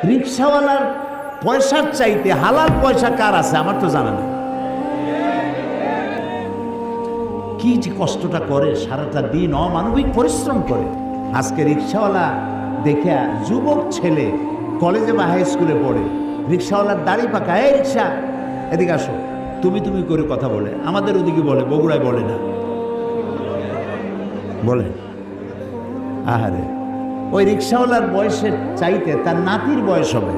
রিক্সাওয়ালার পয়সার চাইতে হালাল পয়সা কার আছে আমার তো জানা নেই। কি যে কষ্টটা করে, সারাটা দিন অমানবিক পরিশ্রম করে। আজকে রিক্সাওয়ালা দেখে যুবক ছেলে কলেজে বা হাই স্কুলে পড়ে, রিক্সাওয়ালার দাড়ি পাকা, এই রিক্সা এদিকে আসো, তুমি তুমি করে কথা বলে। আমাদের ওদিকে বলে, বগুড়ায় বলে না, বলে আহারে ওই রিক্সাওয়ালার বয়সের চাইতে তার নাতির বয়স হবে।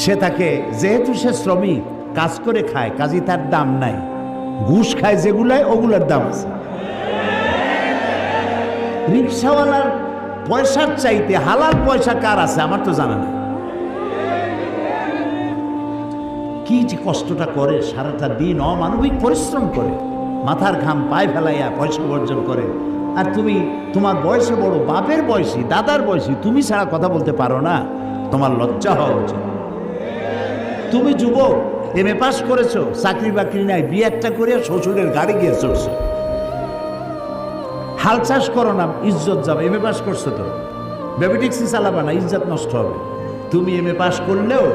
সে তাকে, যেহেতু সে শ্রমিক কাজ করে খায়, কাজী তার দাম নাই। ঘুষ খায় যেগুলায়, ওগুলার দাম আছে। রিক্সাওয়ালার পয়সার চাইতে হালাল পয়সা কার আছে আমার তো জানা নেই। কি যে কষ্টটা করে, সারাটা দিন অমানবিক পরিশ্রম করে, মাথার ঘাম পায়ে ফেলাইয়া পয়সা উপার্জন করে। আর তুমি তোমার বয়সে বড়, বাপের বয়সী, দাদার বয়সী, তুমি ছাড়া কথা বলতে পারো না। তোমার লজ্জা হওয়া উচিত। তুমি যুবক, এমএ পাস করেছো, চাকরি বাকরি নাই, বিয়ে একটা করে শ্বশুরের গাড়ি গিয়ে চড়ছো। হাল চাষ করো না, ইজ্জত যাবে। এমএ পাস করছো তো বেবিটিক্সি চালাবা না, ইজ্জত নষ্ট হবে। তুমি এমএ পাস করলেও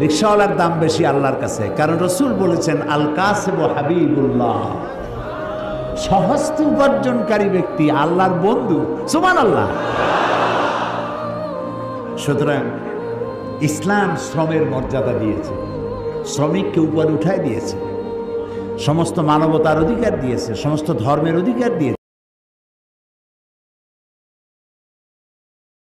রিক্সাওয়ালার দাম বেশি আল্লাহর কাছে, কারণ রসুল বলেছেন আল কাসিব হাবিবুল্লাহ, সহস্ত উপার্জনকারী ব্যক্তি আল্লাহর বন্ধু। সুবহানাল্লাহ। সুতরাং ইসলাম শ্রমের মর্যাদা দিয়েছে, শ্রমিককে উপরে উঠায় দিয়েছে, সমস্ত মানবতার অধিকার দিয়েছে, সমস্ত ধর্মের অধিকার দিয়েছে।